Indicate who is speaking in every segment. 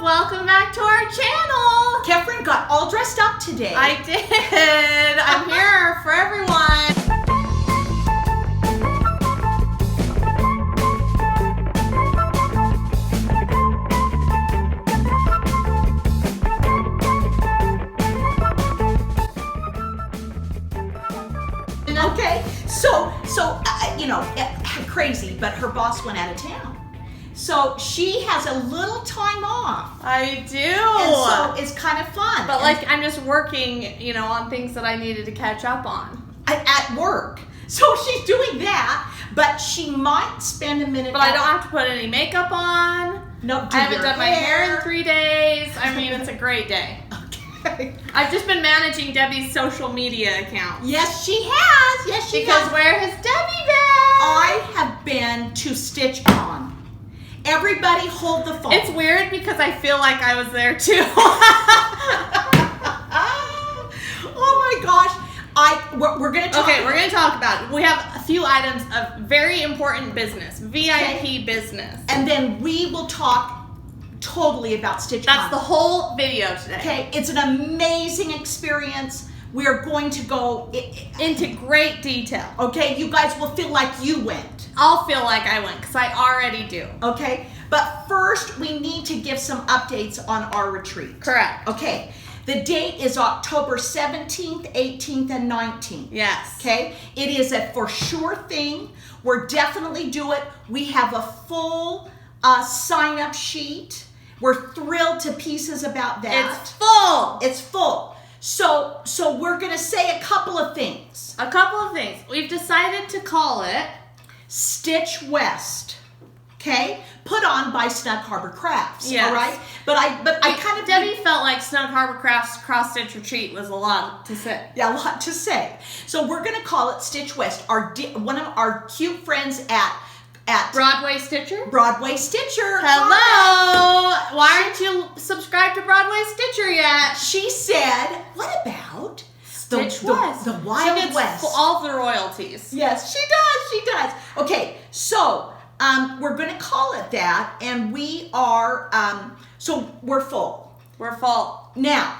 Speaker 1: welcome back to our channel.
Speaker 2: Kefren got all dressed up today.
Speaker 1: I did. I'm here for everyone.
Speaker 2: Okay, crazy, but her boss went out of town. So she has a little time off.
Speaker 1: I do.
Speaker 2: And so it's kind of fun.
Speaker 1: But I'm just working, on things that I needed to catch up on.
Speaker 2: At work. So she's doing that, but she might spend a minute.
Speaker 1: But I don't have to put any makeup on.
Speaker 2: No,
Speaker 1: I haven't done my hair in 3 days. I mean, it's a great day.
Speaker 2: Okay.
Speaker 1: I've just been managing Debbie's social media account.
Speaker 2: Yes, she has. Yes, she has.
Speaker 1: Because where has Debbie been?
Speaker 2: I have been to StitchCon. Everybody hold the phone.
Speaker 1: It's weird because I feel like I was there too.
Speaker 2: Oh my gosh. We're going to talk.
Speaker 1: Okay, we're going to talk about it. We have a few items of very important business, VIP business.
Speaker 2: And then we will talk totally about StitchCon.
Speaker 1: That's the whole video today.
Speaker 2: Okay, it's an amazing experience. We are going to go
Speaker 1: into great detail.
Speaker 2: Okay, you guys will feel like you went.
Speaker 1: I'll feel like I went because I already do.
Speaker 2: Okay, but first we need to give some updates on our retreat.
Speaker 1: Correct.
Speaker 2: Okay, the date is October 17th, 18th, and 19th.
Speaker 1: Yes.
Speaker 2: Okay, it is a for sure thing. We're definitely do it. We have a full sign-up sheet. We're thrilled to pieces about that.
Speaker 1: It's full.
Speaker 2: It's full. So we're going to say a couple of things.
Speaker 1: A couple of things. We've decided to call it
Speaker 2: Stitch West. Okay? Put on by Snug Harbor Crafts.
Speaker 1: Yes.
Speaker 2: All right? But I kind of...
Speaker 1: Debbie felt like Snug Harbor Crafts Cross Stitch Retreat was a lot to say.
Speaker 2: Yeah, a lot to say. So we're going to call it Stitch West. One of our cute friends at
Speaker 1: Broadway Stitcher?
Speaker 2: Broadway Stitcher.
Speaker 1: Hello! Why aren't you subscribed to Broadway Stitcher yet?
Speaker 2: She said, what about
Speaker 1: Stitch West?
Speaker 2: The Wild
Speaker 1: She gets
Speaker 2: West.
Speaker 1: all the royalties.
Speaker 2: Yes, she does. Okay, so we're going to call it that, and we are, so we're full.
Speaker 1: We're full.
Speaker 2: Now.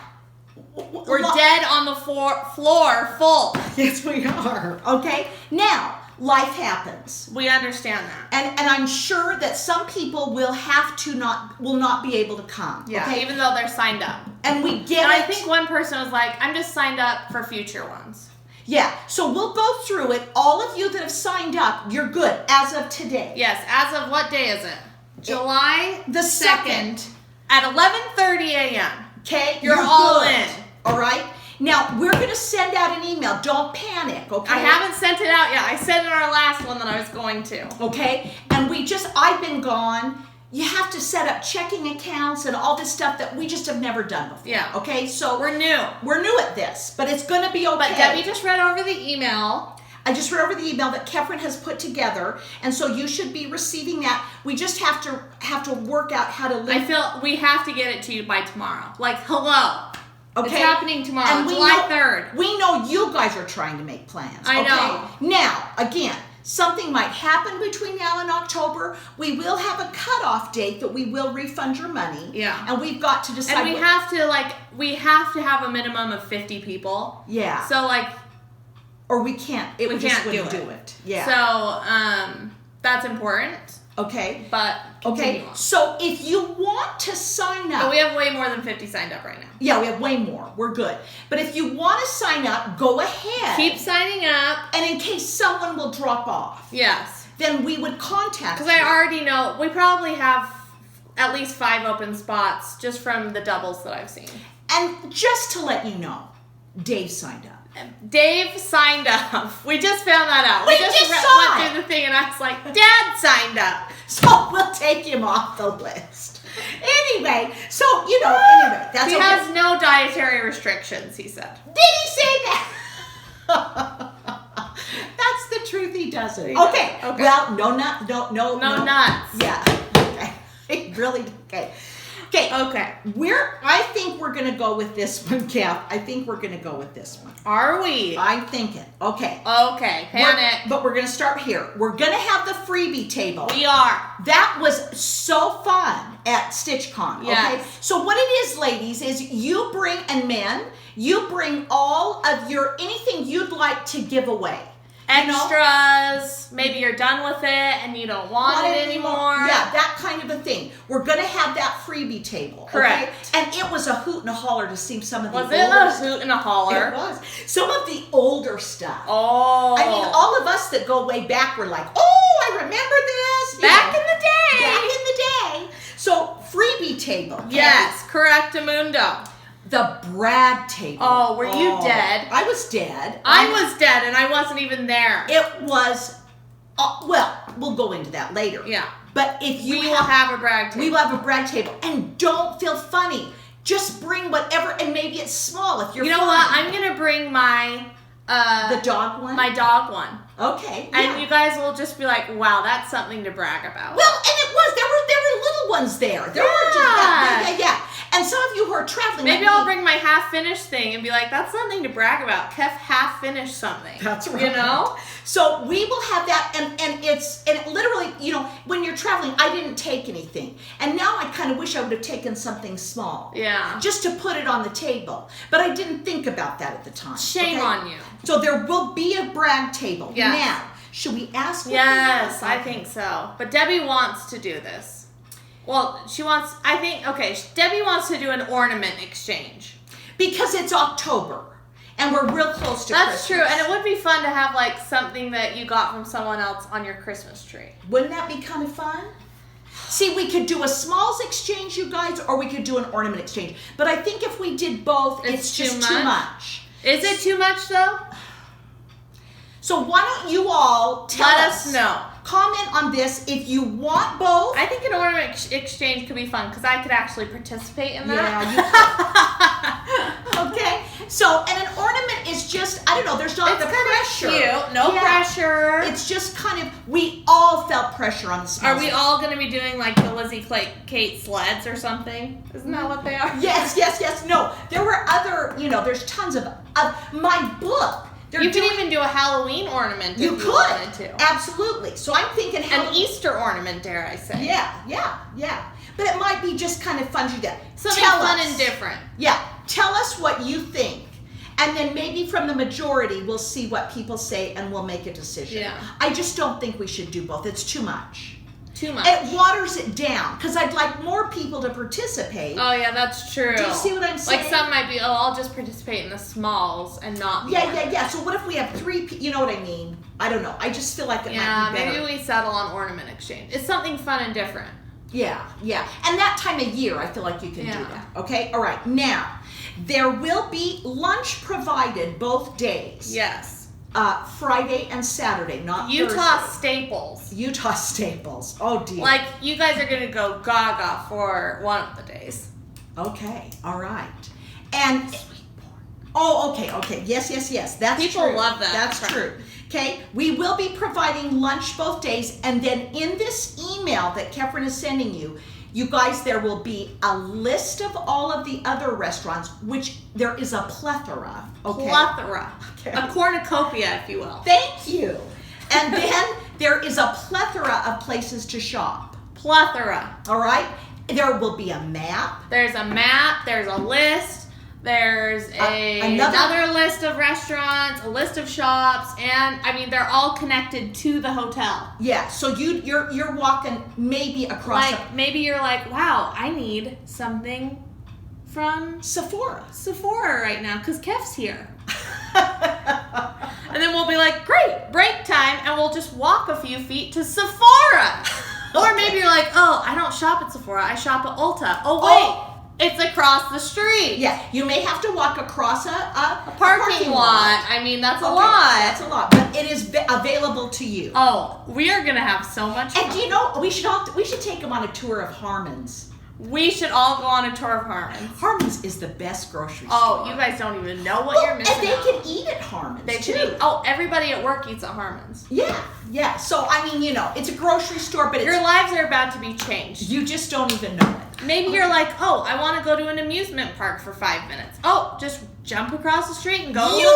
Speaker 1: We're dead on the floor full.
Speaker 2: Yes, we are. Okay, now. Life happens.
Speaker 1: We understand that.
Speaker 2: And I'm sure that some people will not be able to come.
Speaker 1: Yeah,
Speaker 2: okay?
Speaker 1: even though they're signed up.
Speaker 2: And we get
Speaker 1: and
Speaker 2: it.
Speaker 1: I think one person was like, I'm just signed up for future ones.
Speaker 2: Yeah, so we'll go through it. All of you that have signed up, you're good as of today.
Speaker 1: Yes, as of what day is it? July
Speaker 2: the 2nd.
Speaker 1: At 11:30 a.m.
Speaker 2: Okay?
Speaker 1: You're all
Speaker 2: good.
Speaker 1: in.
Speaker 2: All right? Now, we're going to send out an email. Don't panic, okay?
Speaker 1: I haven't sent it out yet. I said in our last one that I was going to.
Speaker 2: Okay? And I've been gone. You have to set up checking accounts and all this stuff that we just have never done before.
Speaker 1: Yeah.
Speaker 2: Okay? So
Speaker 1: we're new.
Speaker 2: We're new at this, but it's going to be okay.
Speaker 1: But Debbie just read over the email.
Speaker 2: I just read over the email that Kefren has put together, and so you should be receiving that. We just have to work out how to link.
Speaker 1: I feel we have to get it to you by tomorrow. Like, hello.
Speaker 2: Okay.
Speaker 1: It's happening tomorrow,
Speaker 2: and
Speaker 1: July 3rd.
Speaker 2: We know you guys are trying to make plans.
Speaker 1: I know.
Speaker 2: Now, again, something might happen between now and October. We will have a cutoff date that we will refund your money.
Speaker 1: Yeah.
Speaker 2: And we've got to decide.
Speaker 1: And we have to have a minimum of 50 people.
Speaker 2: Yeah.
Speaker 1: So
Speaker 2: or we can't. We just wouldn't
Speaker 1: do
Speaker 2: it. Yeah.
Speaker 1: So that's important.
Speaker 2: Okay.
Speaker 1: But continue on.
Speaker 2: So if you want to sign up.
Speaker 1: But we have way more than 50 signed up right now.
Speaker 2: Yeah, we have way more. We're good. But if you want to sign up, go ahead.
Speaker 1: Keep signing up.
Speaker 2: And in case someone will drop off.
Speaker 1: Yes.
Speaker 2: Then we would contact you.
Speaker 1: Because I already know, we probably have at least 5 open spots just from the doubles that I've seen.
Speaker 2: And just to let you know, Dave signed up.
Speaker 1: Dave signed up. We just found that out.
Speaker 2: We just
Speaker 1: went through the thing and I was like, Dad signed up.
Speaker 2: So we'll take him off the list. Anyway, that's
Speaker 1: he
Speaker 2: okay.
Speaker 1: has no dietary restrictions, he said.
Speaker 2: Did he say that? That's the truth, he doesn't. Okay. Well, no nuts.
Speaker 1: No nuts.
Speaker 2: Yeah. Okay. Really, okay. Okay.
Speaker 1: Okay.
Speaker 2: I think we're gonna go with this one, Kev. I think we're gonna go with this one.
Speaker 1: Are we?
Speaker 2: I'm thinking. Okay.
Speaker 1: Okay. Panic.
Speaker 2: But we're gonna start here. We're gonna have the freebie table.
Speaker 1: We are.
Speaker 2: That was so fun at StitchCon.
Speaker 1: Yes.
Speaker 2: Okay. So what it is, ladies, is you bring, and men, you bring all of anything you'd like to give away.
Speaker 1: Extras. Maybe you're done with it and you don't want it anymore.
Speaker 2: Yeah, that kind of a thing. We're going to have that freebie table.
Speaker 1: Correct.
Speaker 2: Okay? And it was a hoot and a holler to see some of the
Speaker 1: older stuff. Was it a hoot and a holler?
Speaker 2: It was. Some of the older stuff.
Speaker 1: Oh.
Speaker 2: I mean, all of us that go way back were like, oh, I remember this.
Speaker 1: Back in the day.
Speaker 2: Back in the day. So, freebie table. Okay?
Speaker 1: Yes, correctamundo.
Speaker 2: The brag table.
Speaker 1: Oh, were you dead?
Speaker 2: I was dead.
Speaker 1: I was dead and I wasn't even there.
Speaker 2: It was, well, we'll go into that later.
Speaker 1: Yeah.
Speaker 2: But if you
Speaker 1: will have a brag table.
Speaker 2: We will have a brag table. And don't feel funny. Just bring whatever, and maybe it's small if you're
Speaker 1: You know
Speaker 2: funny.
Speaker 1: what? I'm going to bring my...
Speaker 2: the dog one?
Speaker 1: My dog one.
Speaker 2: Okay.
Speaker 1: And
Speaker 2: yeah.
Speaker 1: you guys will just be like, wow, that's something to brag about.
Speaker 2: Well, and it was. There were little ones there. There were just, yeah. And some of you who are traveling.
Speaker 1: Maybe I'll bring my half-finished thing and be like, that's something to brag about. Kev half-finished something.
Speaker 2: That's right.
Speaker 1: You know?
Speaker 2: So we will have that, and it literally, you know, when you're traveling, I didn't take anything. And now I kind of wish I would have taken something small.
Speaker 1: Yeah.
Speaker 2: Just to put it on the table. But I didn't think about that at the time.
Speaker 1: Shame on you.
Speaker 2: So there will be a brag table.
Speaker 1: Yes.
Speaker 2: Now, should we ask?
Speaker 1: Yes, I think so. But Debbie wants to do this. Well, Debbie wants to do an ornament exchange.
Speaker 2: Because it's October, and we're real close to
Speaker 1: That's
Speaker 2: Christmas.
Speaker 1: true, and it would be fun to have, like, something that you got from someone else on your Christmas tree.
Speaker 2: Wouldn't that be kind of fun? See, we could do a smalls exchange, you guys, or we could do an ornament exchange. But I think if we did both, it's just too much.
Speaker 1: Is it too much, though?
Speaker 2: So why don't you all
Speaker 1: Let us know.
Speaker 2: Comment on this if you want both.
Speaker 1: I think an ornament exchange could be fun because I could actually participate in that.
Speaker 2: Yeah, you could. Okay. So, and an ornament is just, I don't know, there's not the pressure.
Speaker 1: Cute. No pressure.
Speaker 2: It's just kind of, we all felt pressure on the smells.
Speaker 1: Are we all going to be doing like the Lizzie Kate sleds or something? Isn't that what they are?
Speaker 2: Yes. No, there were other, you know, there's tons of my book.
Speaker 1: You could even do a Halloween ornament if you wanted to.
Speaker 2: Absolutely. So I'm thinking
Speaker 1: an Easter ornament, dare I say.
Speaker 2: Yeah. But it might be just kind of fun to do that.
Speaker 1: Something fun and different.
Speaker 2: Yeah. Tell us what you think. And then maybe from the majority, we'll see what people say and we'll make a decision.
Speaker 1: Yeah.
Speaker 2: I just don't think we should do both. It's too much.
Speaker 1: Too much.
Speaker 2: It waters it down because I'd like more people to participate.
Speaker 1: Oh, yeah, that's true.
Speaker 2: Do you see what I'm saying?
Speaker 1: Like some might be, I'll just participate in the smalls and not
Speaker 2: Yeah. So what if we have three, you know what I mean? I don't know. I just feel like it might be better.
Speaker 1: Maybe we settle on ornament exchange. It's something fun and different.
Speaker 2: Yeah. And that time of year, I feel like you can do that. Okay? All right. Now, there will be lunch provided both days.
Speaker 1: Yes.
Speaker 2: Friday and Saturday, not
Speaker 1: Utah
Speaker 2: Thursday. Utah Staples. Oh, dear.
Speaker 1: Like, you guys are going to go gaga for one of the days.
Speaker 2: Okay. All right. And... Oh, okay. Yes. That's
Speaker 1: People
Speaker 2: true.
Speaker 1: love that.
Speaker 2: That's true. Okay, we will be providing lunch both days, and then in this email that Kefren is sending you, you guys, there will be a list of all of the other restaurants, which there is a plethora. Okay.
Speaker 1: Plethora. Okay. A cornucopia, if you will.
Speaker 2: Thank you. And then there is a plethora of places to shop.
Speaker 1: Plethora.
Speaker 2: All right. There will be a map.
Speaker 1: There's a map. There's a list. There's another list of restaurants, a list of shops, and I mean they're all connected to the hotel.
Speaker 2: Yeah, so you're walking maybe across.
Speaker 1: Like maybe you're like, wow, I need something from
Speaker 2: Sephora
Speaker 1: right now because Kef's here. And then we'll be like, great, break time, and we'll just walk a few feet to Sephora. Or maybe you're like, oh, I don't shop at Sephora, I shop at Ulta. Oh wait. It's across the street.
Speaker 2: Yeah, you may have to walk across a
Speaker 1: parking lot. I mean, that's a lot.
Speaker 2: That's a lot, but it is available to you.
Speaker 1: Oh, we are gonna have so much fun.
Speaker 2: And do you know we should take them on a tour of Harmon's.
Speaker 1: We should all go on a tour of Harmon's.
Speaker 2: Harmon's is the best grocery store.
Speaker 1: Oh, you guys don't even know what you're missing.
Speaker 2: And they
Speaker 1: out.
Speaker 2: can eat at Harmon's
Speaker 1: They
Speaker 2: too.
Speaker 1: can eat. Oh, everybody at work eats at Harmon's.
Speaker 2: Yeah. So I mean, it's a grocery store, but
Speaker 1: Your lives are about to be changed.
Speaker 2: you just don't even know it.
Speaker 1: Maybe you're like, oh, I want to go to an amusement park for 5 minutes. Oh, just jump across the street and go.
Speaker 2: You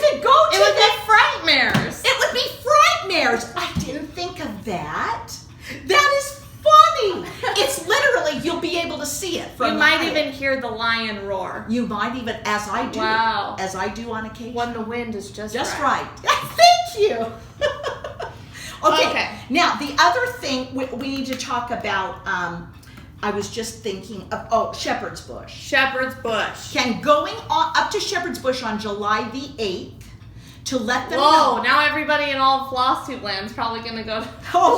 Speaker 2: could go to
Speaker 1: It would be Frightmares.
Speaker 2: It would be Frightmares. I didn't think of that. That is funny. It's literally, you'll be able to see it from
Speaker 1: You might even hear the lion roar.
Speaker 2: You might even, as I do.
Speaker 1: Wow.
Speaker 2: As I do on occasion.
Speaker 1: When the wind is just
Speaker 2: right. Thank you. Okay. Now, the other thing we need to talk about, I was just thinking of, Shepherd's Bush.
Speaker 1: Shepherd's Bush.
Speaker 2: Going on up to Shepherd's Bush on July the 8th to let them know.
Speaker 1: Whoa, now everybody in all of Flosstube land is probably going to go to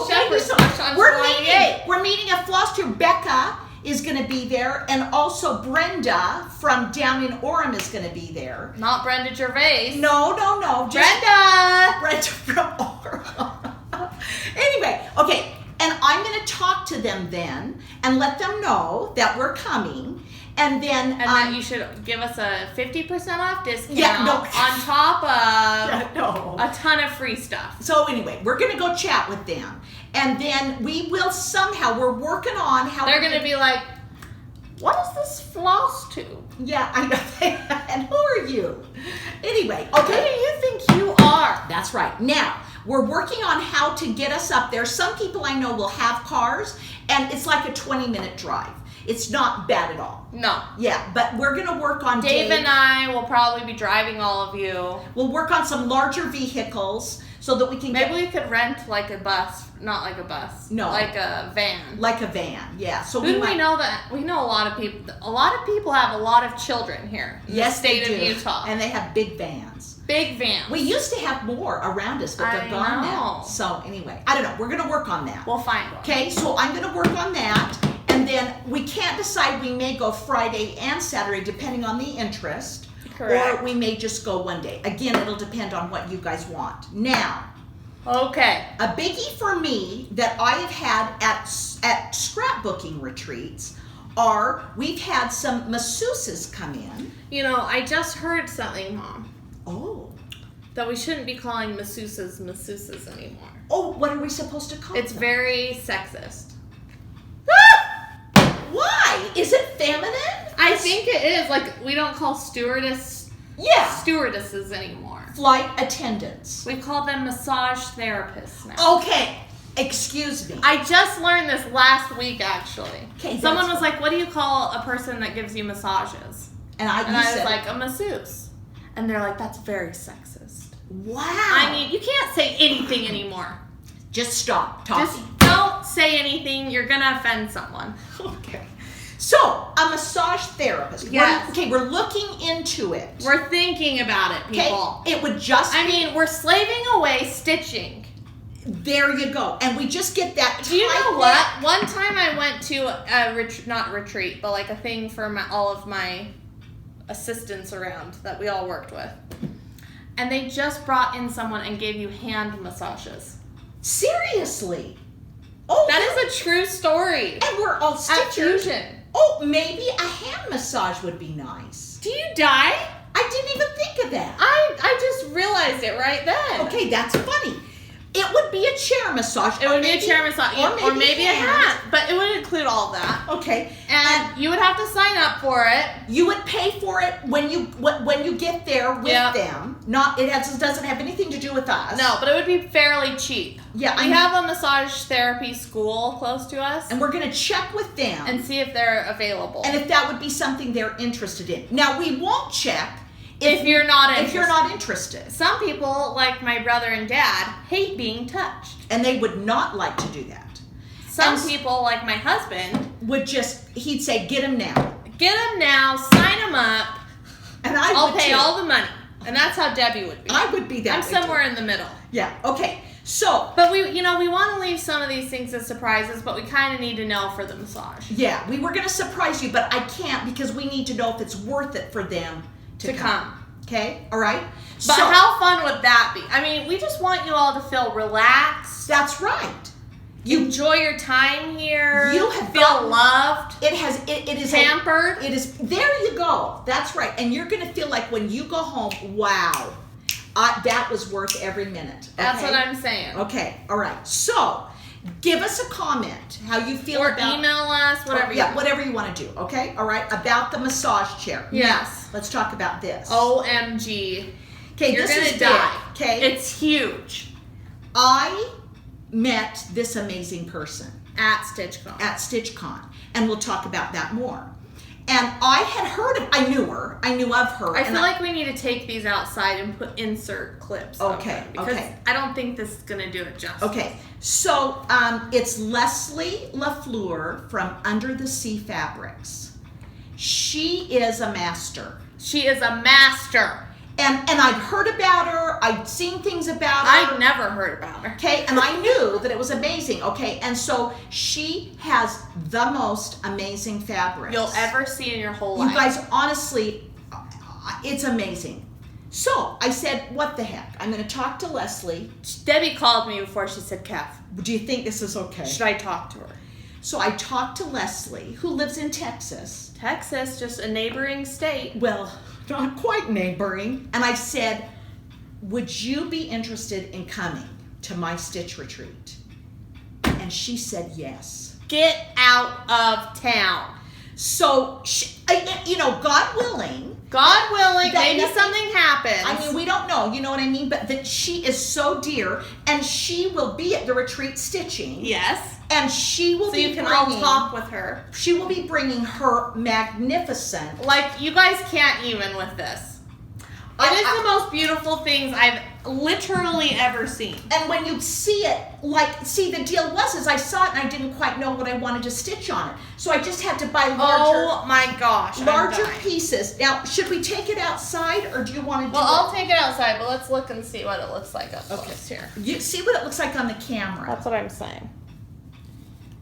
Speaker 1: Shepherd's Bush on July the 8th.
Speaker 2: We're meeting at Flosstube. Becca is going to be there, and also Brenda from down in Orem is going to be there.
Speaker 1: Not Brenda Gervais.
Speaker 2: No. Brenda from Orem. Anyway, okay. And I'm going to talk to them then and let them know that we're coming. And then...
Speaker 1: And that you should give us a 50% off discount on top of a ton of free stuff.
Speaker 2: So anyway, we're going to go chat with them. And then we will we're working on how...
Speaker 1: They're going to be like, what is this Flosstube?
Speaker 2: Yeah, I know. And who are you? Anyway, okay.
Speaker 1: Who do you think you are?
Speaker 2: That's right. Now... We're working on how to get us up there. Some people I know will have cars, and it's like a 20-minute drive. It's not bad at all.
Speaker 1: No.
Speaker 2: Yeah, but we're going to work on
Speaker 1: Dave and I will probably be driving all of you.
Speaker 2: We'll work on some larger vehicles so that we can
Speaker 1: we could rent like a bus. Not like a bus.
Speaker 2: No.
Speaker 1: Like a van.
Speaker 2: Like a van, yeah. So
Speaker 1: we know that? We know a lot of people. A lot of people have a lot of children here in the state of Utah.
Speaker 2: And they have big vans.
Speaker 1: Big vans.
Speaker 2: We used to have more around us, but they're gone now. So anyway, I don't know. We're going to work on that.
Speaker 1: We'll find one.
Speaker 2: Okay, so I'm going to work on that. And then we can't decide. We may go Friday and Saturday, depending on the interest.
Speaker 1: Correct.
Speaker 2: Or we may just go one day. Again, it'll depend on what you guys want. Now,
Speaker 1: okay.
Speaker 2: A biggie for me that I have had at scrapbooking retreats we've had some masseuses come in.
Speaker 1: I just heard something, Mom.
Speaker 2: Oh.
Speaker 1: That we shouldn't be calling masseuses anymore.
Speaker 2: Oh, what are we supposed to call them?
Speaker 1: It's very sexist.
Speaker 2: Why? Is it feminine?
Speaker 1: I think it is. Like, we don't call stewardesses anymore.
Speaker 2: Flight attendants.
Speaker 1: We call them massage therapists now.
Speaker 2: Okay. Excuse me.
Speaker 1: I just learned this last week, actually.
Speaker 2: Okay.
Speaker 1: Someone was like, what do you call a person that gives you massages?
Speaker 2: And I
Speaker 1: was like, a masseuse. And they're like, that's very sexist.
Speaker 2: Wow.
Speaker 1: I mean, you can't say anything anymore.
Speaker 2: Just stop talking.
Speaker 1: Just don't say anything. You're going to offend someone.
Speaker 2: Okay. So, a massage therapist.
Speaker 1: Yes.
Speaker 2: We're looking into it.
Speaker 1: We're thinking about it, people.
Speaker 2: Okay. It would just
Speaker 1: we're slaving away stitching.
Speaker 2: There you go. And we just get that.
Speaker 1: Do you know what? One time I went to a not retreat, but like a thing for all of my assistants around that we all worked with. And they just brought in someone and gave you hand massages.
Speaker 2: Seriously? Oh,
Speaker 1: that is a true story.
Speaker 2: And we're all stitchers.
Speaker 1: At Fusion.
Speaker 2: Oh, maybe a hand massage would be nice.
Speaker 1: Do you die?
Speaker 2: I didn't even think of that.
Speaker 1: I just realized it right then.
Speaker 2: Okay, that's funny. It would be a chair massage.
Speaker 1: It would be a chair massage. Or maybe a hat. But it would include all that.
Speaker 2: Okay.
Speaker 1: And you would have to sign up for it.
Speaker 2: You would pay for it when you get there with them. Doesn't have anything to do with us.
Speaker 1: No, but it would be fairly cheap.
Speaker 2: Yeah.
Speaker 1: We have a massage therapy school close to us.
Speaker 2: And we're going to check with them.
Speaker 1: And see if they're available.
Speaker 2: And if that would be something they're interested in. Now, we won't check
Speaker 1: if you're not
Speaker 2: interested.
Speaker 1: Some people, like my brother and dad, hate being touched.
Speaker 2: And they would not like to do that.
Speaker 1: Some people, like my husband,
Speaker 2: he'd say, get him now.
Speaker 1: Get him now, sign him up,
Speaker 2: and
Speaker 1: I'll pay all the money. And that's how Debbie would be.
Speaker 2: I would be that way.
Speaker 1: I'm somewhere in the middle.
Speaker 2: Yeah, okay. So,
Speaker 1: but we want to leave some of these things as surprises, but we kind of need to know for the massage.
Speaker 2: Yeah, we were going to surprise you, but I can't because we need to know if it's worth it for them to come. Okay? All right?
Speaker 1: But how fun would that be? I mean, we just want you all to feel relaxed.
Speaker 2: That's right.
Speaker 1: You enjoy your time here.
Speaker 2: You have
Speaker 1: feel loved.
Speaker 2: It is
Speaker 1: pampered.
Speaker 2: It is. There you go. That's right. And you're going to feel like when you go home, wow, that was worth every minute. Okay?
Speaker 1: That's what I'm saying.
Speaker 2: Okay. All right. So, give us a comment how you feel
Speaker 1: or
Speaker 2: about.
Speaker 1: Email us, whatever.
Speaker 2: Whatever you want to do. Okay. All right. About the massage chair.
Speaker 1: Yes.
Speaker 2: Now, let's talk about this.
Speaker 1: OMG.
Speaker 2: Okay.
Speaker 1: You're
Speaker 2: this
Speaker 1: gonna
Speaker 2: is
Speaker 1: die.
Speaker 2: Big, okay.
Speaker 1: It's huge.
Speaker 2: I met this amazing person
Speaker 1: at StitchCon,
Speaker 2: and we'll talk about that more. And I had heard of, I knew of her.
Speaker 1: I feel like we need to take these outside and insert clips.
Speaker 2: Okay,
Speaker 1: because I don't think this is gonna do it justice.
Speaker 2: Okay, so it's Leslie LaFleur from Under the Sea Fabrics. She is a master.
Speaker 1: She is a master.
Speaker 2: And I'd heard about her. I'd seen things about her.
Speaker 1: I'd never heard about her.
Speaker 2: Okay, and I knew that it was amazing. Okay, and so she has the most amazing fabrics
Speaker 1: you'll ever see in your whole life.
Speaker 2: You guys, honestly, it's amazing. So I said, what the heck? I'm going to talk to Leslie.
Speaker 1: Debbie called me before. She said, Kev,
Speaker 2: do you think this is okay?
Speaker 1: Should I talk to her?
Speaker 2: So I talked to Leslie, who lives in Texas.
Speaker 1: Texas, just a neighboring state.
Speaker 2: Well, not quite neighboring. And I said, would you be interested in coming to my stitch retreat? And she said yes.
Speaker 1: Get out of town.
Speaker 2: So, God willing.
Speaker 1: God willing, maybe something happens.
Speaker 2: I mean, we don't know, you know what I mean? But that she is so dear, and she will be at the retreat stitching.
Speaker 1: Yes.
Speaker 2: And she will be
Speaker 1: so you can all talk with her.
Speaker 2: She will be bringing her magnificent.
Speaker 1: Like, you guys can't even with this. It is the most beautiful things I've literally ever seen.
Speaker 2: And when you see it, the deal was I saw it and I didn't quite know what I wanted to stitch on it. So I just had to buy larger pieces. Now, should we take it outside or do you want to do it?
Speaker 1: Well, I'll take it outside, but let's look and see what it looks like up close here.
Speaker 2: You see what it looks like on the camera.
Speaker 1: That's what I'm saying.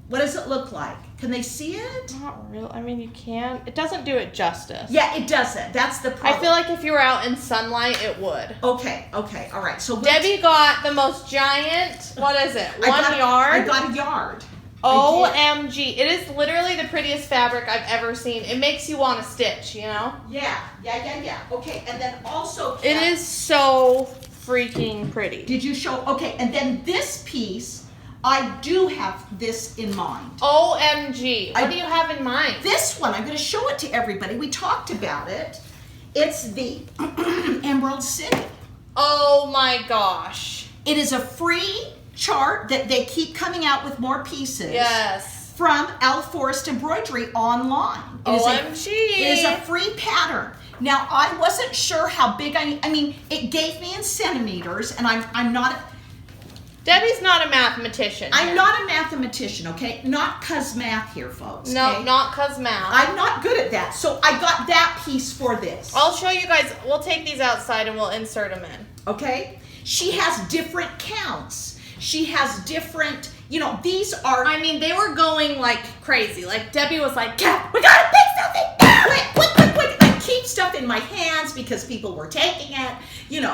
Speaker 2: What does it look like? Can they see it?
Speaker 1: Not real. I mean, you can. It doesn't do it justice.
Speaker 2: Yeah, it doesn't. That's the problem.
Speaker 1: I feel like if you were out in sunlight, it would.
Speaker 2: Okay. All right. So
Speaker 1: Debbie got the most giant, what is it, yard?
Speaker 2: I got a yard.
Speaker 1: OMG. It is literally the prettiest fabric I've ever seen. It makes you want to stitch, you know?
Speaker 2: Yeah. Okay, and then also...
Speaker 1: It is so freaking pretty.
Speaker 2: Did you show... Okay, and then this piece... I do have this in mind.
Speaker 1: OMG. What do you have in mind?
Speaker 2: This one, I'm going to show it to everybody. We talked about it. It's the Emerald City.
Speaker 1: Oh my gosh.
Speaker 2: It is a free chart that they keep coming out with more pieces.
Speaker 1: Yes.
Speaker 2: From Al Forrest Embroidery online.
Speaker 1: OMG.
Speaker 2: It is a free pattern. Now, I wasn't sure how big I mean, it gave me in centimeters, and I'm not...
Speaker 1: Debbie's not a mathematician.
Speaker 2: I'm not a mathematician, okay? Not cuz math here, folks.
Speaker 1: No,
Speaker 2: okay?
Speaker 1: not cuz math.
Speaker 2: I'm not good at that. So I got that piece for this.
Speaker 1: I'll show you guys. We'll take these outside and we'll insert them in.
Speaker 2: Okay? She has different counts. She has different, these are...
Speaker 1: I mean, they were going like crazy. Like, Debbie was like, Kat, we gotta pick something now!
Speaker 2: Quick. I keep stuff in my hands because people were taking it.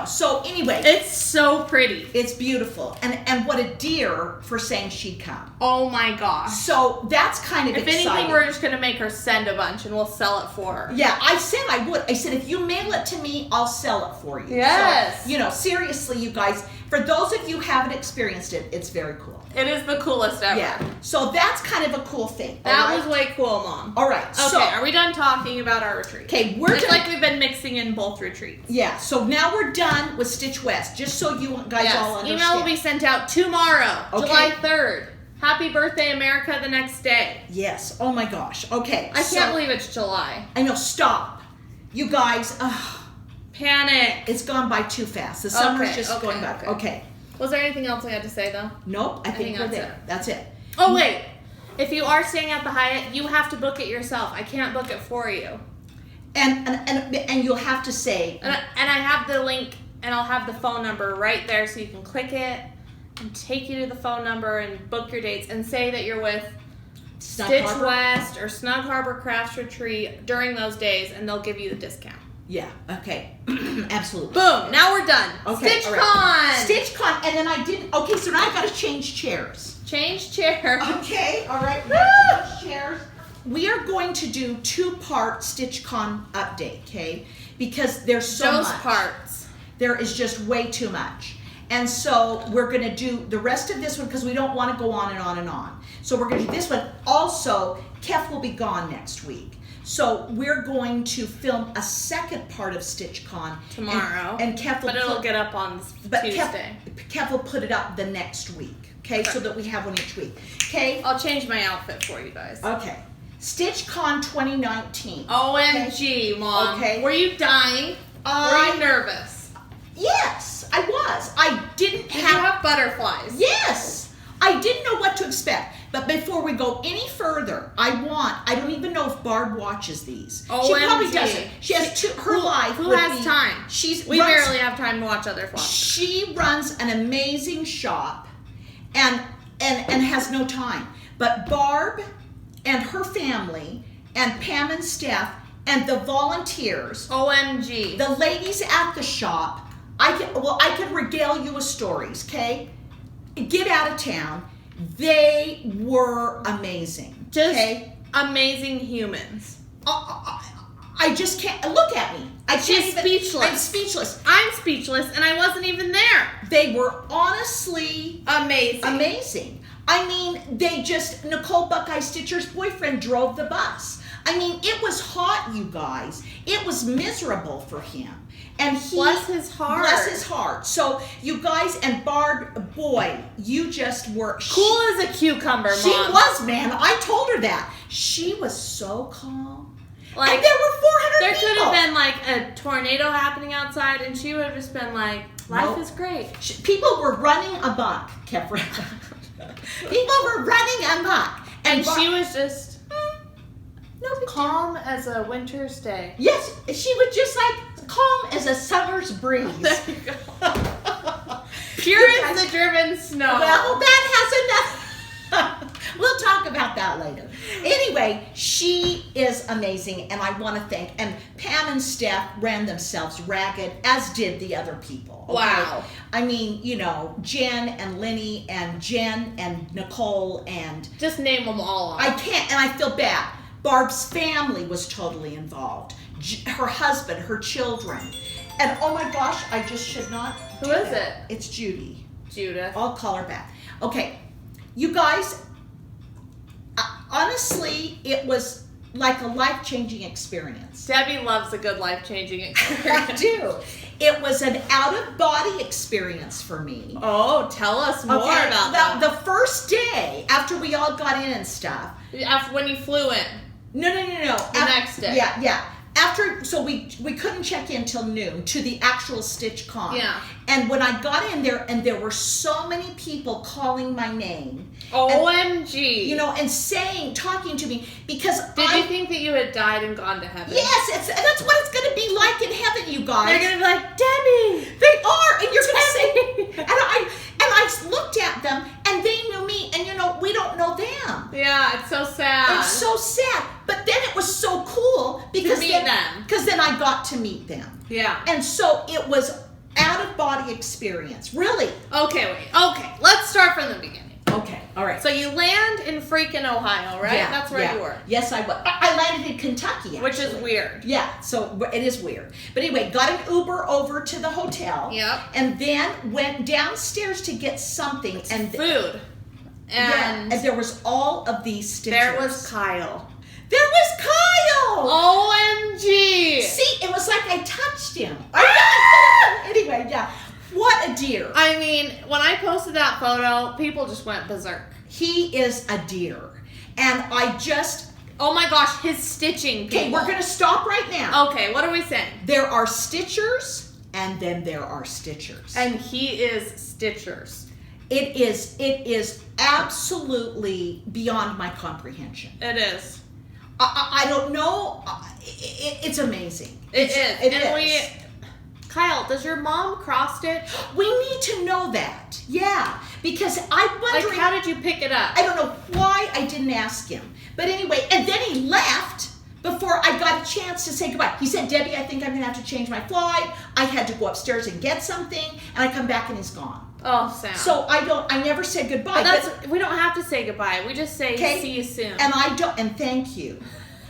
Speaker 2: So anyway.
Speaker 1: It's so pretty.
Speaker 2: It's beautiful. And what a dear for saying she'd come.
Speaker 1: Oh my gosh.
Speaker 2: So that's kind of exciting.
Speaker 1: If anything, we're just going to make her send a bunch and we'll sell it for her.
Speaker 2: Yeah, I said I would. I said, if you mail it to me, I'll sell it for you.
Speaker 1: Yes.
Speaker 2: So, seriously, you guys, for those of you who haven't experienced it, it's very cool.
Speaker 1: It is the coolest ever.
Speaker 2: Yeah. So that's kind of a cool thing.
Speaker 1: That was way cool, Mom.
Speaker 2: All right.
Speaker 1: Okay, are we done talking about our retreat?
Speaker 2: Okay, we're
Speaker 1: just like we've been mixing in both retreats.
Speaker 2: Yeah, so now we're done with Stitch West, just so you guys all understand.
Speaker 1: Email will be sent out tomorrow,
Speaker 2: okay.
Speaker 1: July 3rd. Happy birthday, America, the next day.
Speaker 2: Yes. Oh my gosh. Okay.
Speaker 1: I can't believe it's July.
Speaker 2: I know. Stop. You guys.
Speaker 1: Panic.
Speaker 2: It's gone by too fast. The summer's just going by. Okay.
Speaker 1: Was there anything else I had to say, though?
Speaker 2: Nope. I think we're there. That's it.
Speaker 1: Oh, wait. If you are staying at the Hyatt, you have to book it yourself. I can't book it for you.
Speaker 2: And you'll have to say...
Speaker 1: And I have the link, and I'll have the phone number right there, so you can click it and take you to the phone number and book your dates and say that you're with Stitch West or Snug Harbor Crafts Retreat during those days, and they'll give you the discount.
Speaker 2: Yeah, okay. Absolutely.
Speaker 1: Boom, now we're done.
Speaker 2: Okay,
Speaker 1: StitchCon!
Speaker 2: StitchCon, and then I didn't... Okay, so now I got to change chairs.
Speaker 1: Change chairs.
Speaker 2: Okay, all right. We have change chairs. We are going to do 2-part StitchCon update, okay? Because there's so
Speaker 1: Those
Speaker 2: much.
Speaker 1: parts.
Speaker 2: There is just way too much. And so we're going to do the rest of this one because we don't want to go on and on and on. So we're going to do this one. Also, Kef will be gone next week. So we're going to film a second part of StitchCon
Speaker 1: Tomorrow.
Speaker 2: And Kef will
Speaker 1: But it'll get up on Tuesday.
Speaker 2: Kef will put it up the next week, okay? So that we have one each week, okay?
Speaker 1: I'll change my outfit for you guys.
Speaker 2: Okay. StitchCon 2019.
Speaker 1: OMG, Mom.
Speaker 2: Okay.
Speaker 1: Were you dying? Were you nervous?
Speaker 2: Yes, I was. I didn't
Speaker 1: Did you have butterflies?
Speaker 2: Yes, I didn't know what to expect. But before we go any further, I don't even know if Barb watches these.
Speaker 1: OMG.
Speaker 2: She probably doesn't. She has her life.
Speaker 1: Who has time? We barely have time to watch other vlogs.
Speaker 2: She runs an amazing shop and has no time. But Barb and her family and Pam and Steph and the volunteers,
Speaker 1: OMG.
Speaker 2: the ladies at the shop, I can regale you with stories, okay? Get out of town. They were amazing.
Speaker 1: Just
Speaker 2: okay?
Speaker 1: amazing humans.
Speaker 2: I just can't look at me.
Speaker 1: She's speechless.
Speaker 2: I'm speechless.
Speaker 1: I'm speechless, and I wasn't even there.
Speaker 2: They were honestly
Speaker 1: amazing.
Speaker 2: I mean, Nicole Buckeye Stitcher's boyfriend drove the bus. I mean, it was hot, you guys. It was miserable for him. And
Speaker 1: bless his heart.
Speaker 2: Bless his heart. So you guys and Barb, boy, you just were
Speaker 1: cool as a cucumber, Mom.
Speaker 2: She was, man. I told her that. She was so calm.
Speaker 1: Like,
Speaker 2: and there were 400
Speaker 1: there
Speaker 2: people.
Speaker 1: Could have been like a tornado happening outside, and she would have just been like, life is great.
Speaker 2: People were running amok, Kefra. People were running amok.
Speaker 1: And she was just calm as a winter's day.
Speaker 2: Yes, she was just like calm as a summer's breeze.
Speaker 1: There you go. Pure as the driven snow.
Speaker 2: Well, that has enough. We'll talk about that later. Anyway, she is amazing, and I want to thank. And Pam and Steph ran themselves ragged, as did the other people. Okay?
Speaker 1: Wow.
Speaker 2: I mean, Jen and Lenny and Jen and Nicole and
Speaker 1: just name them all off.
Speaker 2: I can't, and I feel bad. Barb's family was totally involved. Her husband, her children, and oh my gosh, I just should not.
Speaker 1: Who is it?
Speaker 2: It's Judy.
Speaker 1: Judith.
Speaker 2: I'll call her back. Okay, you guys. Honestly, it was like a life-changing experience.
Speaker 1: Debbie loves a good life-changing experience.
Speaker 2: I do. It was an out-of-body experience for me.
Speaker 1: Oh, tell us more about that.
Speaker 2: The first day after we all got in and stuff.
Speaker 1: After when you flew in.
Speaker 2: No.
Speaker 1: The next day.
Speaker 2: Yeah. After, so we couldn't check in till noon to the actual StitchCon.
Speaker 1: Yeah.
Speaker 2: And when I got in there, and there were so many people calling my name.
Speaker 1: OMG.
Speaker 2: And talking to me, because
Speaker 1: Did you think that you had died and gone to heaven?
Speaker 2: Yes, that's what it's going to be like in heaven, you guys.
Speaker 1: They're going to be like, Debbie.
Speaker 2: They are, and you're going to say, and I looked at them, and they knew me, and we don't know them.
Speaker 1: Yeah, it's so sad.
Speaker 2: It's so sad, but then it was so cool because then I got to meet them.
Speaker 1: Yeah.
Speaker 2: And so it was out-of-body experience, really.
Speaker 1: Okay, let's start from the beginning.
Speaker 2: Okay, all right.
Speaker 1: So you land in freaking Ohio, right?
Speaker 2: Yeah,
Speaker 1: That's where you were.
Speaker 2: Yes, I was. I landed in Kentucky, actually.
Speaker 1: Which is weird.
Speaker 2: Yeah, so it is weird. But anyway, got an Uber over to the hotel.
Speaker 1: Yep.
Speaker 2: And then went downstairs to get something.
Speaker 1: Food. And
Speaker 2: there was all of these stitchers.
Speaker 1: There was Kyle. OMG.
Speaker 2: See, it was like I touched him. Anyway, yeah. What a dear.
Speaker 1: I mean, when I posted that photo, people just went berserk.
Speaker 2: He is a dear. And
Speaker 1: oh my gosh, his stitching.
Speaker 2: Okay, we're going to stop right now.
Speaker 1: Okay, what are we saying?
Speaker 2: There are stitchers, and then there are stitchers.
Speaker 1: And he is stitchers.
Speaker 2: It is absolutely beyond my comprehension.
Speaker 1: It is.
Speaker 2: I don't know. It's amazing.
Speaker 1: It is. Kyle, does your mom cross stitch?
Speaker 2: We need to know that. Yeah, because I'm wondering.
Speaker 1: Like, how did you pick it up?
Speaker 2: I don't know why I didn't ask him. But anyway, and then he left before I got a chance to say goodbye. He said, Debbie, I think I'm going to have to change my flight. I had to go upstairs and get something, and I come back and he's gone.
Speaker 1: Oh, Sam.
Speaker 2: So I never said goodbye.
Speaker 1: But we don't have to say goodbye. We just say, see you soon.
Speaker 2: And thank you.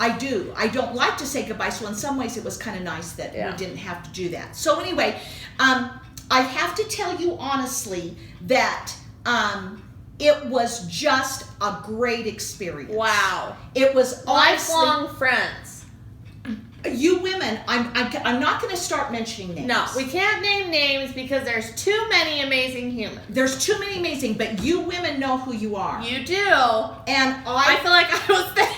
Speaker 2: I do. I don't like to say goodbye, so in some ways it was kind of nice that we didn't have to do that. So anyway, I have to tell you honestly that it was just a great experience.
Speaker 1: Wow.
Speaker 2: It was
Speaker 1: lifelong friends.
Speaker 2: You women, I'm not going to start mentioning names.
Speaker 1: No, we can't name names because there's too many amazing humans.
Speaker 2: There's too many amazing, but you women know who you are.
Speaker 1: You do.
Speaker 2: And
Speaker 1: I feel like I was there.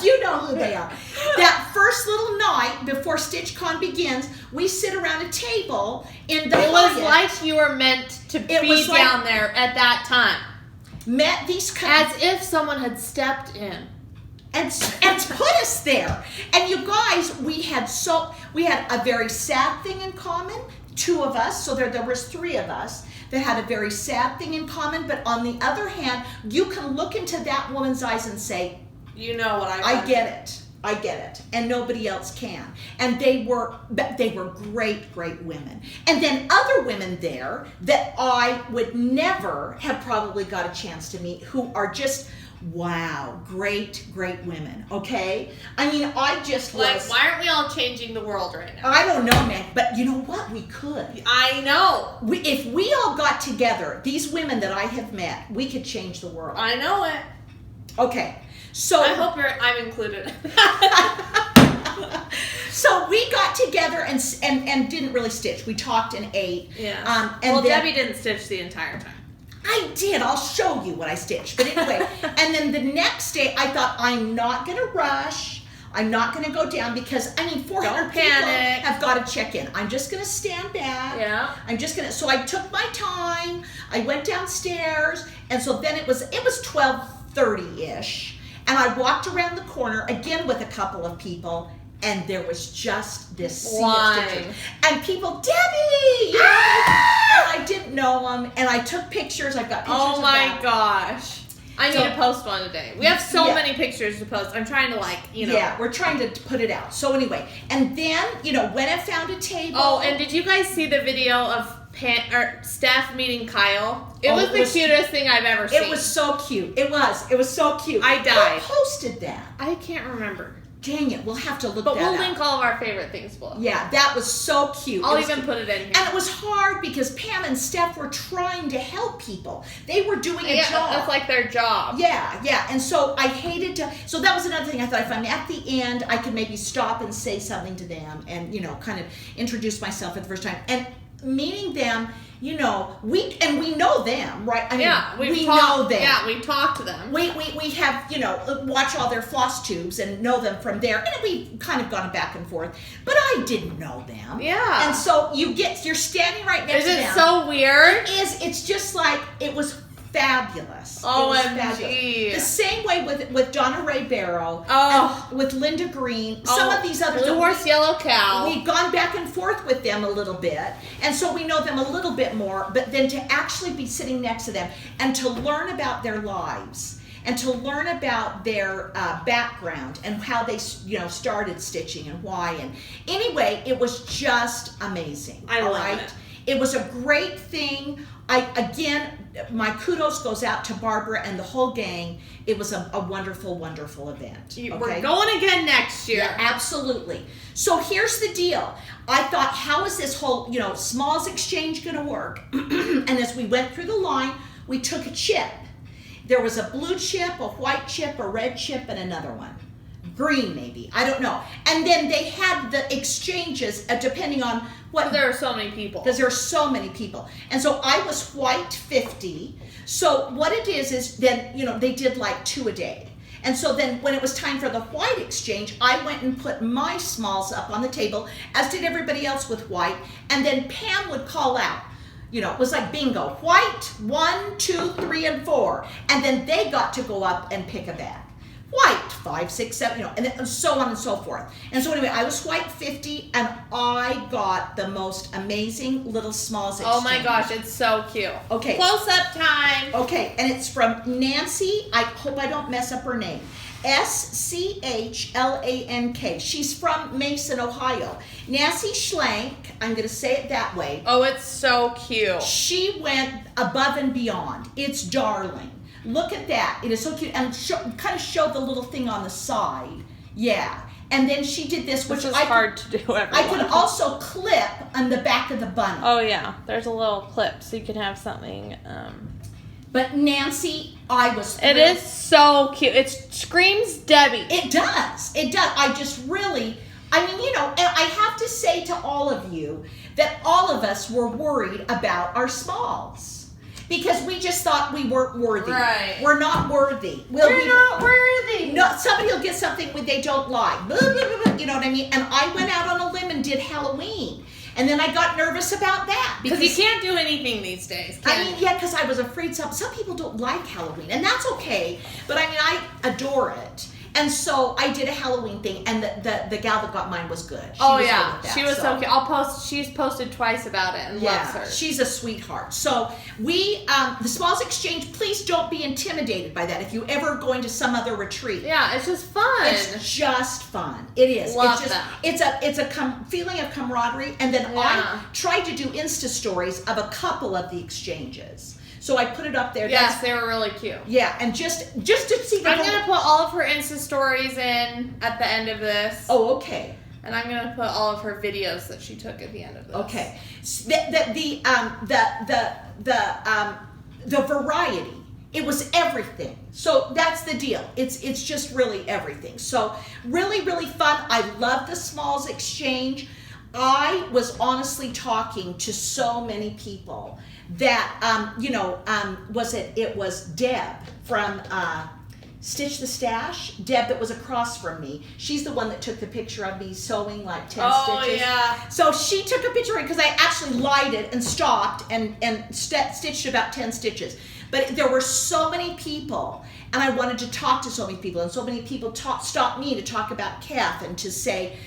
Speaker 2: You know who they are. That first little night before StitchCon begins, we sit around a table in the
Speaker 1: It was like you were meant to be down there at that time.
Speaker 2: Met these
Speaker 1: as if someone had stepped in.
Speaker 2: And put us there. And you guys, we had a very sad thing in common, 2 of us, so there was 3 of us that had a very sad thing in common, but on the other hand, you can look into that woman's eyes and say,
Speaker 1: you know what
Speaker 2: I get it, and nobody else can. And they were great, great women. And then other women there that I would never have probably got a chance to meet, who are just, wow, great, great women, okay? I mean, I just was...
Speaker 1: Like, why aren't we all changing the world right now?
Speaker 2: I don't know, man, but you know what? We could.
Speaker 1: I know.
Speaker 2: If we all got together, these women that I have met, we could change the world.
Speaker 1: I know it.
Speaker 2: Okay, so...
Speaker 1: I hope I'm included.
Speaker 2: So we got together and didn't really stitch. We talked and ate.
Speaker 1: Yeah.
Speaker 2: And
Speaker 1: Debbie didn't stitch the entire time.
Speaker 2: I did. I'll show you what I stitched. But anyway, and then the next day I thought, I'm not going to rush. I'm not going to go down because, 400 people have got to check in. I'm just going to stand back.
Speaker 1: Yeah.
Speaker 2: So I took my time. I went downstairs. And so then it was 12:30-ish. And I walked around the corner again with a couple of people. And there was just this sea of stitching. And people, Debbie! You know, and I didn't know them. And I took pictures. I've got pictures
Speaker 1: of that. Gosh. I need to post one today. We have so many pictures to post. I'm trying to
Speaker 2: Yeah, we're trying to put it out. So anyway, and then, went and found a table.
Speaker 1: Oh, and did you guys see the video of Steph meeting Kyle? It was the cutest thing I've ever seen.
Speaker 2: It was so cute. It was so cute.
Speaker 1: I died.
Speaker 2: Who posted that?
Speaker 1: I can't remember.
Speaker 2: Dang it, we'll have to look that up.
Speaker 1: But we'll link all of our favorite things below.
Speaker 2: Yeah, that was so cute.
Speaker 1: I'll even put it in here.
Speaker 2: And it was hard because Pam and Steph were trying to help people. They were doing a job.
Speaker 1: That's like their job.
Speaker 2: Yeah. And so I hated to... So that was another thing I thought, if I'm at the end, I could maybe stop and say something to them and, kind of introduce myself for the first time. And meeting them... we know them, right? We know them.
Speaker 1: Yeah, we talk to them.
Speaker 2: We have, watch all their Flosstubes and know them from there. And we've kind of gone back and forth. But I didn't know them.
Speaker 1: Yeah.
Speaker 2: And so you're standing right next to them.
Speaker 1: Is it so weird?
Speaker 2: It is. It's just like, it was fabulous.
Speaker 1: OMG.
Speaker 2: The same way with Donna Ray Barrow.
Speaker 1: Oh.
Speaker 2: With Linda Green. Some of these others.
Speaker 1: Blue Horse, Yellow Cow.
Speaker 2: We've gone back and forth with them a little bit. And so we know them a little bit more. But then to actually be sitting next to them and to learn about their lives and to learn about their background and how they, started stitching and why. And anyway, it was just amazing.
Speaker 1: I love it.
Speaker 2: It was a great thing. My kudos goes out to Barbara and the whole gang. It was a wonderful, wonderful event. Okay?
Speaker 1: We're going again next year.
Speaker 2: Yeah, absolutely. So here's the deal. I thought, how is this whole, smalls exchange going to work? And as we went through the line, we took a chip. There was a blue chip, a white chip, a red chip, and another one. Green, maybe. I don't know. And then they had the exchanges depending on what...
Speaker 1: There are so many people.
Speaker 2: Because there are so many people. And so I was white 50. So what it is then, they did like 2 a day. And so then when it was time for the white exchange, I went and put my smalls up on the table, as did everybody else with white. And then Pam would call out. It was like bingo. White, 1, 2, 3, and 4. And then they got to go up and pick a bag. White 5, 6, 7, and then so on and so forth. And so anyway, I was swiped 50, and I got the most amazing little smalls exchange.
Speaker 1: Oh my gosh, it's so cute.
Speaker 2: Okay.
Speaker 1: Close-up time.
Speaker 2: Okay, and it's from Nancy. I hope I don't mess up her name. Schlank. She's from Mason, Ohio. Nancy Schlank, I'm going to say it that way.
Speaker 1: Oh, it's so cute.
Speaker 2: She went above and beyond. It's darling. Look at that. It is so cute. And kind of showed the little thing on the side. Yeah. And then she did this, which
Speaker 1: is hard to do, everyone.
Speaker 2: I could also clip on the back of the bunny.
Speaker 1: Oh, yeah. There's a little clip, so you can have something...
Speaker 2: But Nancy, I was
Speaker 1: thrilled. It is so cute. It screams Debbie.
Speaker 2: It does. It does. I just really, I mean, and I have to say to all of you that all of us were worried about our smalls because we just thought we weren't worthy.
Speaker 1: Right.
Speaker 2: We're not worthy.
Speaker 1: We're not worthy.
Speaker 2: No, somebody will get something when they don't like. Blah, blah, blah, blah, you know what I mean? And I went out on a limb and did Halloween. And then I got nervous about that.
Speaker 1: Because you can't do anything these days.
Speaker 2: I mean, yeah, because I was afraid some people don't like Halloween. And that's okay. But I mean, I adore it. And so I did a Halloween thing. And the gal that got mine was good.
Speaker 1: She was so cute. She's posted twice about it and loves her.
Speaker 2: She's a sweetheart. So we, the Smalls Exchange, please don't be intimidated by that if you ever going to some other retreat.
Speaker 1: Yeah, it's just fun.
Speaker 2: It's just fun. It is.
Speaker 1: Love
Speaker 2: it's just,
Speaker 1: that.
Speaker 2: It's a feeling of camaraderie. And then I tried to do Insta stories of a couple of the exchanges. So I put it up there.
Speaker 1: Yes, they were really cute.
Speaker 2: Yeah, and just to see the
Speaker 1: I'm going to put all of her Insta stories in at the end of this.
Speaker 2: Oh, okay.
Speaker 1: And I'm going to put all of her videos that she took at the end of this.
Speaker 2: Okay. The variety. It was everything. So that's the deal. It's just really everything. So really, really fun. I love the Smalls Exchange. I was honestly talking to so many people that, it was Deb from Stitch the Stash. Deb that was across from me. She's the one that took the picture of me sewing like 10 stitches.
Speaker 1: Oh, yeah.
Speaker 2: So she took a picture of it because I actually lighted and stopped and stitched about 10 stitches. But there were so many people, and I wanted to talk to so many people, and so many people stopped me to talk about Kath and to say,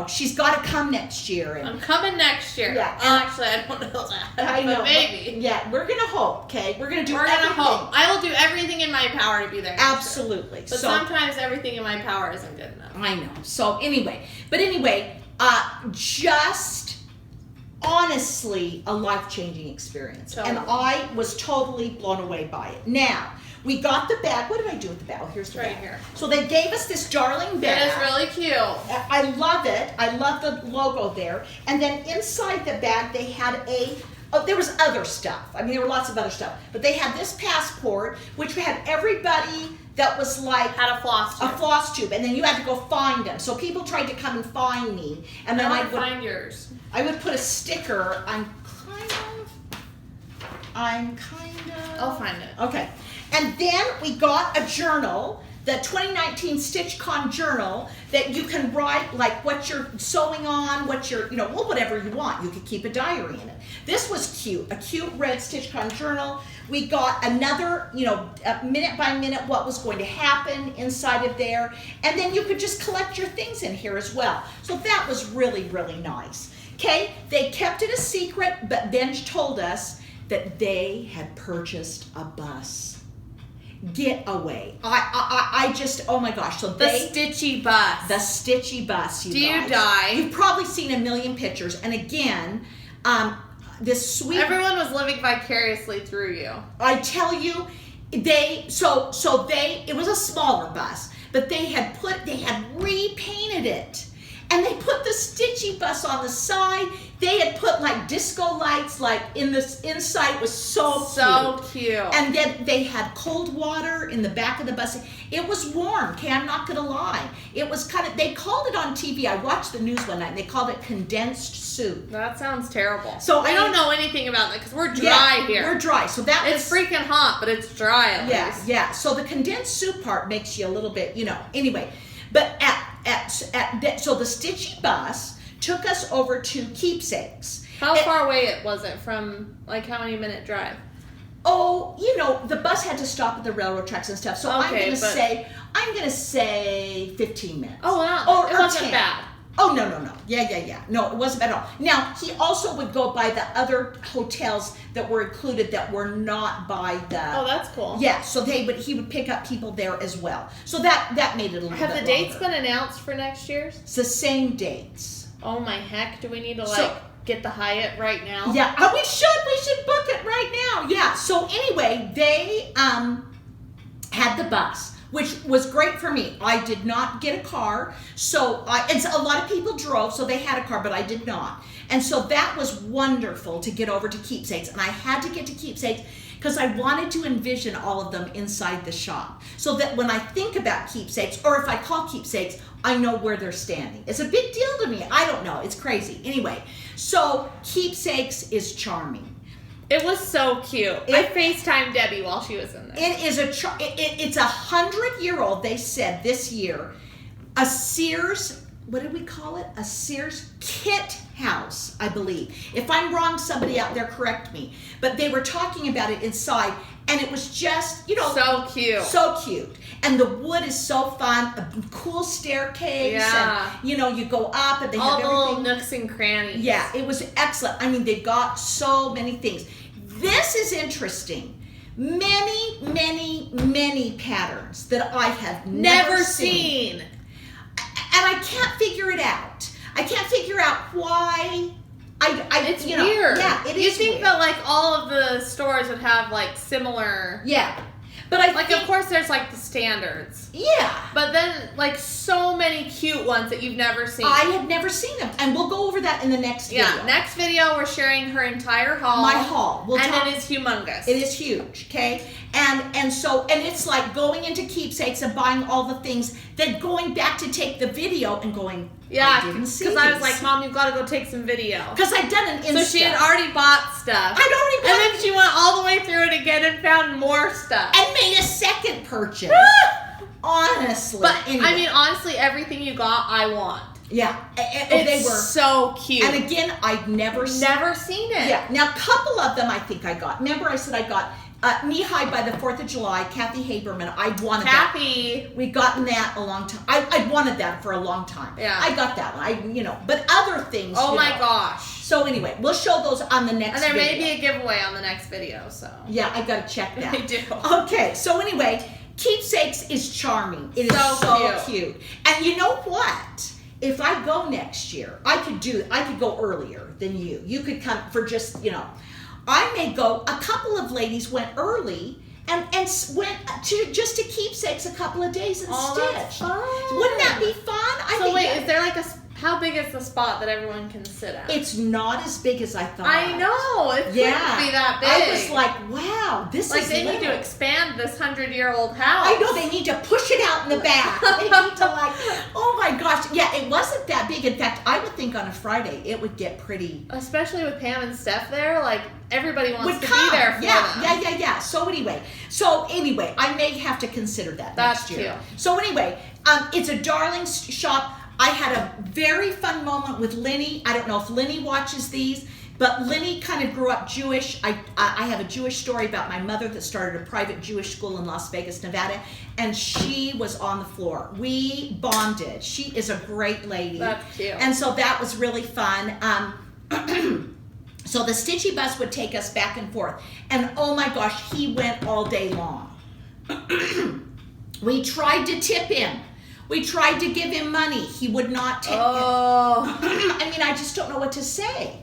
Speaker 2: she's got to come next year. And
Speaker 1: I'm coming next year.
Speaker 2: Yeah.
Speaker 1: Actually, I don't know that.
Speaker 2: I know.
Speaker 1: But maybe.
Speaker 2: Yeah, we're going to hope, okay? We're going to do
Speaker 1: everything.
Speaker 2: everything.
Speaker 1: Hope. I will do everything in my power to be there.
Speaker 2: Absolutely.
Speaker 1: But sometimes everything in my power isn't good enough.
Speaker 2: I know. So anyway, just honestly a life-changing experience.
Speaker 1: Totally.
Speaker 2: And I was totally blown away by it. Now, we got the bag. What did I do with the bag? Oh, here's the bag.
Speaker 1: Here.
Speaker 2: So they gave us this darling bag.
Speaker 1: It is really cute.
Speaker 2: I love it. I love the logo there. And then inside the bag, they had there was other stuff. I mean, there were lots of other stuff. But they had this passport, which had everybody that was like...
Speaker 1: Had a floss tube.
Speaker 2: A floss tube. And then you had to go find them. So people tried to come and find me. And then I would
Speaker 1: find yours.
Speaker 2: I would put a sticker. I'm kind of...
Speaker 1: I'll find it.
Speaker 2: Okay. And then we got a journal, the 2019 StitchCon journal, that you can write like what you're sewing on, what you're, whatever you want. You could keep a diary in it. This was cute, a cute red StitchCon journal. We got another, minute by minute what was going to happen inside of there. And then you could just collect your things in here as well. So that was really, really nice. Okay, they kept it a secret, but then told us that they had purchased a bus. Get away. I just, oh my gosh. So
Speaker 1: the Stitchy bus.
Speaker 2: The Stitchy bus, you guys.
Speaker 1: Do you die?
Speaker 2: You've probably seen a million pictures. And again, this sweet...
Speaker 1: Everyone was living vicariously through you.
Speaker 2: I tell you, it was a smaller bus, but they had repainted it. And they put the Stitchy bus on the side. They had put like disco lights like in this inside. It was so
Speaker 1: cute.
Speaker 2: And then they had cold water in the back of the bus. It was warm, okay, I'm not gonna lie. It was they called it on TV. I watched the news one night and they called it condensed soup.
Speaker 1: That sounds terrible.
Speaker 2: So
Speaker 1: I don't know anything about that because we're dry here.
Speaker 2: We're dry. So
Speaker 1: it's freaking hot, but it's dry at least.
Speaker 2: Yeah. So the condensed soup part makes you a little bit, anyway. But so the Stitchy bus took us over to Keepsakes.
Speaker 1: How far away was it from, like, how many minute drive?
Speaker 2: Oh, the bus had to stop at the railroad tracks and stuff. So I'm going to say, I'm going to say 15 minutes.
Speaker 1: Oh, wow.
Speaker 2: Or,
Speaker 1: It
Speaker 2: or
Speaker 1: wasn't
Speaker 2: 10.
Speaker 1: bad.
Speaker 2: Oh, no. Yeah. No, it wasn't bad at all. Now, he also would go by the other hotels that were included that were not by the...
Speaker 1: Oh, that's cool.
Speaker 2: Yeah, so he would pick up people there as well. So that made it a little bit
Speaker 1: Have the
Speaker 2: longer.
Speaker 1: dates been announced for next year's?
Speaker 2: It's the same dates.
Speaker 1: Oh, my heck. Do we need to,
Speaker 2: So-
Speaker 1: get the Hyatt right now?
Speaker 2: Yeah, we should book it right now. Yeah, so anyway, they had the bus, which was great for me. I did not get a car, and so a lot of people drove, so they had a car, but I did not. And so that was wonderful to get over to Keepsakes, and I had to get to Keepsakes because I wanted to envision all of them inside the shop, so that when I think about Keepsakes, or if I call Keepsakes, I know where they're standing. It's a big deal to me. I don't know. It's crazy. Anyway, so Keepsakes is charming.
Speaker 1: It was so cute. I FaceTimed Debbie while she was in there.
Speaker 2: It is it's 100-year-old, they said this year, a Sears, what did we call it? A Sears kit house, I believe. If I'm wrong, somebody out there correct me. But they were talking about it inside, and it was just,
Speaker 1: so cute.
Speaker 2: So cute. And the wood is so fun, a cool staircase.
Speaker 1: Yeah.
Speaker 2: And, you go up and they
Speaker 1: all
Speaker 2: have
Speaker 1: the
Speaker 2: everything.
Speaker 1: little nooks and crannies.
Speaker 2: Yeah, it was excellent. I mean, they got so many things. This is interesting. Many, many, many patterns that I have never seen. And I can't figure it out. I can't figure out why.
Speaker 1: It's weird.
Speaker 2: Yeah, it is.
Speaker 1: You think
Speaker 2: weird.
Speaker 1: that all of the stores would have similar.
Speaker 2: Yeah, but I think,
Speaker 1: of course there's the standards.
Speaker 2: Yeah,
Speaker 1: but then so many cute ones that you've never seen.
Speaker 2: I had never seen them, and we'll go over that in the next video.
Speaker 1: Yeah, next video we're sharing her entire haul.
Speaker 2: My haul.
Speaker 1: It is humongous.
Speaker 2: It is huge. Okay, and it's like going into Keepsakes and buying all the things, then going back to take the video and going.
Speaker 1: Yeah,
Speaker 2: I didn't see
Speaker 1: because I was
Speaker 2: these.
Speaker 1: like, Mom, you've got to go take some video.
Speaker 2: Because I'd done an Insta.
Speaker 1: So she had already bought stuff.
Speaker 2: I'd already bought
Speaker 1: And then she went all the way through it again and found more stuff.
Speaker 2: And made a second purchase. Honestly.
Speaker 1: But,
Speaker 2: anyway.
Speaker 1: honestly, everything you got, I want.
Speaker 2: Yeah.
Speaker 1: They were so cute.
Speaker 2: And again, I'd never seen
Speaker 1: it.
Speaker 2: Yeah. Now, a couple of them I think I got. Remember I said I got Knee High by the 4th of July, Kathy Haberman. I wanted
Speaker 1: Kathy.
Speaker 2: that. We'd gotten that a long time. I wanted that for a long time.
Speaker 1: Yeah.
Speaker 2: I got that one. But other things.
Speaker 1: Oh my gosh.
Speaker 2: So anyway, we'll show those on the next video.
Speaker 1: And there may be a giveaway on the next video, so.
Speaker 2: Yeah, I got to check that.
Speaker 1: I do.
Speaker 2: Okay, so anyway, Keepsakes is charming. It is so cute. And you know what? If I go next year, I could go earlier than you. You could come for just, I may go. A couple of ladies went early and went to Keepsakes a couple of days and stitched.
Speaker 1: That's fun.
Speaker 2: Wouldn't that be fun?
Speaker 1: So wait, is there how big is the spot that everyone can sit at?
Speaker 2: It's not as big as I thought.
Speaker 1: I know. It couldn't be that big.
Speaker 2: I was like, wow, this is
Speaker 1: they need to expand this 100-year-old house.
Speaker 2: I know, they need to push it out in the back. They need to oh my gosh. Yeah, it wasn't that big. In fact, I would think on a Friday it would get pretty.
Speaker 1: Especially with Pam and Steph there, everybody wants to
Speaker 2: come.
Speaker 1: be there for them.
Speaker 2: Yeah. So anyway, I may have to consider that
Speaker 1: That's
Speaker 2: next year.
Speaker 1: cute.
Speaker 2: So anyway, it's a darling shop. I had a very fun moment with Linny. I don't know if Linny watches these, but Linny kind of grew up Jewish. I have a Jewish story about my mother that started a private Jewish school in Las Vegas, Nevada, and she was on the floor. We bonded. She is a great lady.
Speaker 1: That's cute.
Speaker 2: And so that was really fun. So the Stitchy bus would take us back and forth. And oh my gosh, he went all day long. We tried to tip him. We tried to give him money. He would not tip him. I mean, I just don't know what to say.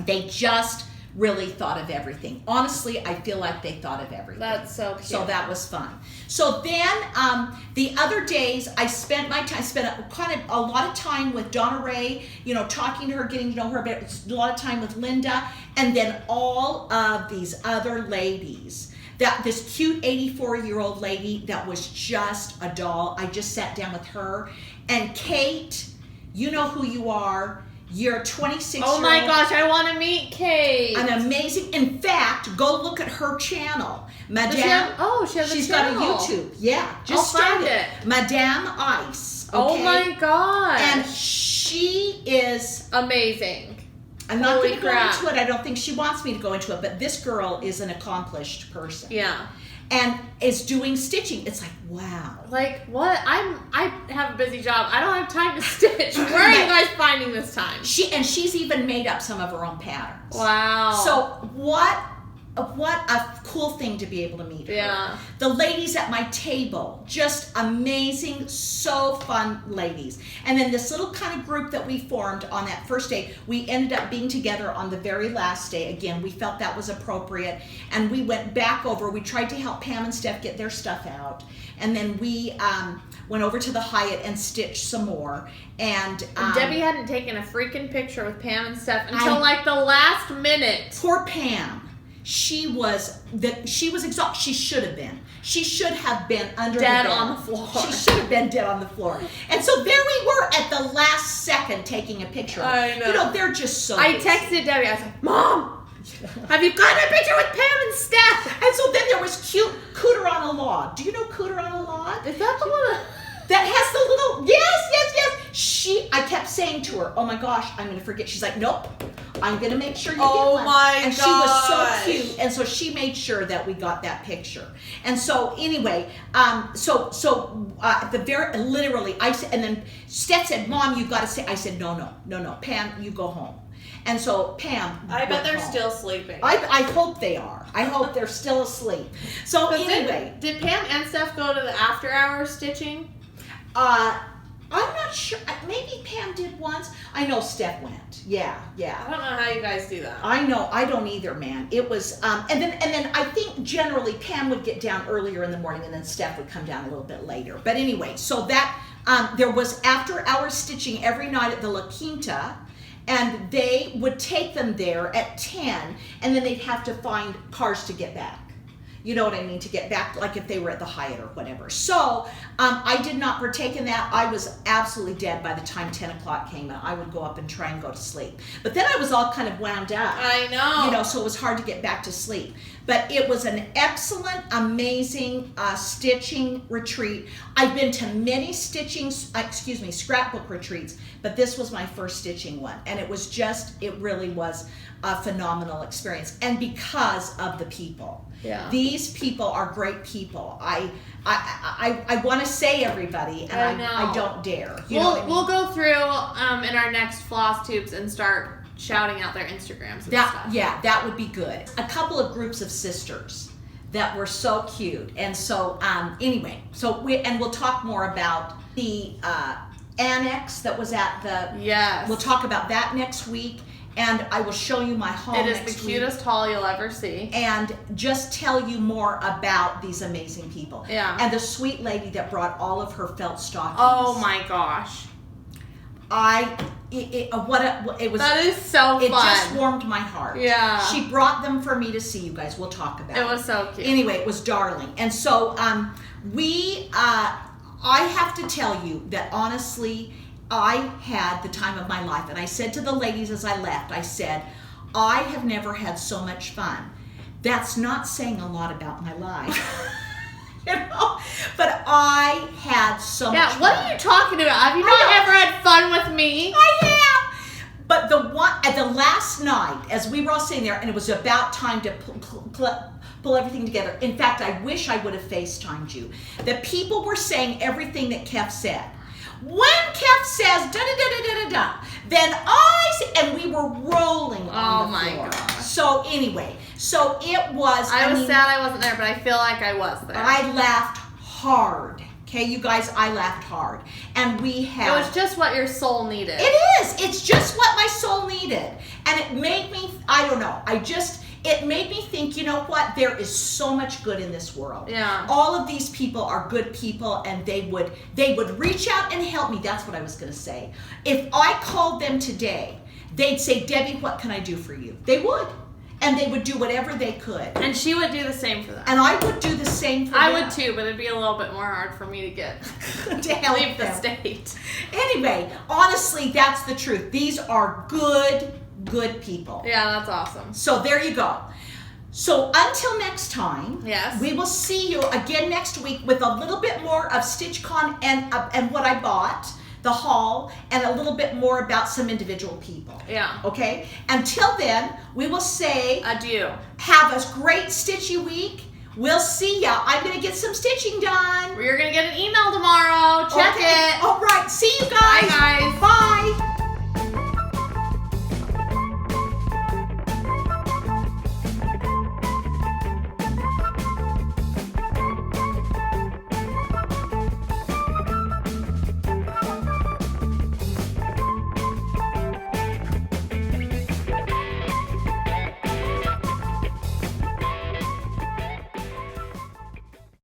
Speaker 2: They just really thought of everything. Honestly, I feel like they thought of everything.
Speaker 1: That's so cute.
Speaker 2: So that was fun. So then the other days I spent a lot of time with Donna Ray, talking to her, getting to know her, but a lot of time with Linda, and then all of these other ladies. This cute 84-year-old lady that was just a doll. I just sat down with her. And Kate, you know who you are. You're a 26-year-old.
Speaker 1: Oh my gosh, I want to meet Kate.
Speaker 2: An amazing. In fact, go look at her channel. Madame.
Speaker 1: She has a
Speaker 2: She's
Speaker 1: channel.
Speaker 2: Got a YouTube. Yeah, just
Speaker 1: I'll find
Speaker 2: started.
Speaker 1: it.
Speaker 2: Madame Ice. Okay?
Speaker 1: Oh my gosh.
Speaker 2: And she is
Speaker 1: amazing.
Speaker 2: I'm not going to go
Speaker 1: crap.
Speaker 2: into it. I don't think she wants me to go into it, but this girl is an accomplished person.
Speaker 1: Yeah.
Speaker 2: and is doing stitching. It's like, wow.
Speaker 1: Like, what? I have a busy job. I don't have time to stitch. Where are you guys finding this time?
Speaker 2: She's even made up some of her own patterns.
Speaker 1: Wow.
Speaker 2: So what a cool thing to be able to meet her.
Speaker 1: Yeah.
Speaker 2: The ladies at my table, just amazing, so fun ladies. And then this little kind of group that we formed on that first day, we ended up being together on the very last day. Again, we felt that was appropriate. And we went back over, we tried to help Pam and Steph get their stuff out. And then we went over to the Hyatt and stitched some more. And
Speaker 1: Debbie hadn't taken a freaking picture with Pam and Steph until like the last minute.
Speaker 2: Poor Pam. She was exhausted. She should have been. She should have been under
Speaker 1: dead
Speaker 2: the bed.
Speaker 1: on the floor.
Speaker 2: She should have been dead on the floor. And so there we were at the last second taking a picture.
Speaker 1: I know.
Speaker 2: You know, they're just so
Speaker 1: I
Speaker 2: busy.
Speaker 1: texted Debbie. I was like, Mom, have you gotten a picture with Pam and Steph?
Speaker 2: And so then there was cute Cooter on a Log. Do you know Cooter on a Log?
Speaker 1: Is that the one?
Speaker 2: That has the little, yes. I kept saying to her, oh my gosh, I'm going to forget. She's like, nope, I'm going to make sure you get one.
Speaker 1: Oh my
Speaker 2: And she was so cute. And so she made sure that we got that picture. And so anyway, the very, literally, I said, and then Steph said, Mom, you got to say, I said, no, Pam, you go home. And so Pam,
Speaker 1: I bet they're
Speaker 2: home.
Speaker 1: still sleeping.
Speaker 2: I hope they are. I hope they're still asleep. So anyway.
Speaker 1: Did Pam and Steph go to the after hours stitching?
Speaker 2: I'm not sure. Maybe Pam did once. I know Steph went. Yeah.
Speaker 1: I don't know how you guys do that.
Speaker 2: I know. I don't either, man. It was, and then I think generally Pam would get down earlier in the morning, and then Steph would come down a little bit later. But anyway, so that there was after hours stitching every night at the La Quinta. And they would take them there at 10, and then they'd have to find cars to get back. You know what I mean? To get back, like if they were at the Hyatt or whatever. So I did not partake in that. I was absolutely dead by the time 10 o'clock came out. I would go up and try and go to sleep. But then I was all kind of wound up.
Speaker 1: I know.
Speaker 2: You know, so it was hard to get back to sleep. But it was an excellent, amazing stitching retreat. I've been to many scrapbook retreats, but this was my first stitching one. And it really was a phenomenal experience. And because of the people.
Speaker 1: Yeah.
Speaker 2: These people are great people. I want to say everybody, and I don't dare. You know what I mean?
Speaker 1: We'll go through in our next Flosstubes and start shouting out their Instagrams and stuff.
Speaker 2: Yeah, that would be good. A couple of groups of sisters that were so cute. And so anyway, we'll talk more about the annex that was at the.
Speaker 1: Yes.
Speaker 2: We'll talk about that next week. And I will show you my haul next week.
Speaker 1: It is the cutest haul you'll ever see.
Speaker 2: And just tell you more about these amazing people.
Speaker 1: Yeah.
Speaker 2: And the sweet lady that brought all of her felt stockings.
Speaker 1: Oh my gosh.
Speaker 2: It was.
Speaker 1: That is so fun.
Speaker 2: It just warmed my heart.
Speaker 1: Yeah.
Speaker 2: She brought them for me to see, you guys. We'll talk about it.
Speaker 1: It was so cute.
Speaker 2: Anyway, it was darling. And so I have to tell you that honestly, I had the time of my life. And I said to the ladies as I left, I said, I have never had so much fun. That's not saying a lot about my life. You know? But I had so much fun.
Speaker 1: Yeah, what are you talking about? Have you not ever had fun with me?
Speaker 2: I have. But at the last night, as we were all sitting there, and it was about time to pull everything together. In fact, I wish I would have FaceTimed you. The people were saying everything that Kef said. When Kef says da-da-da-da-da-da, then and we were rolling on the floor. Oh my gosh. So anyway, it was.
Speaker 1: I was sad I wasn't there, but I feel like I was there.
Speaker 2: I laughed hard. Okay, you guys, I laughed hard. And we had.
Speaker 1: It was just what your soul needed.
Speaker 2: It is. It's just what my soul needed. And it made me, I don't know, it made me think, you know what? There is so much good in this world.
Speaker 1: Yeah.
Speaker 2: All of these people are good people, and they would reach out and help me. That's what I was going to say. If I called them today, they'd say, Debbie, what can I do for you? They would. And they would do whatever they could.
Speaker 1: And she would do the same for them.
Speaker 2: And I would do the same for them.
Speaker 1: I would too, but it'd be a little bit more hard for me to get
Speaker 2: to help
Speaker 1: leave the
Speaker 2: them.
Speaker 1: state.
Speaker 2: Anyway, honestly, that's the truth. These are good people.
Speaker 1: Yeah, that's awesome.
Speaker 2: So there you go. So until next time,
Speaker 1: yes,
Speaker 2: we will see you again next week with a little bit more of StitchCon and what I bought, the haul, and a little bit more about some individual people.
Speaker 1: Yeah.
Speaker 2: Okay? Until then, we will say
Speaker 1: adieu.
Speaker 2: Have a great stitchy week. We'll see ya. I'm going to get some stitching done.
Speaker 1: You're gonna get an email tomorrow. Check
Speaker 2: Okay.
Speaker 1: it.
Speaker 2: Oh,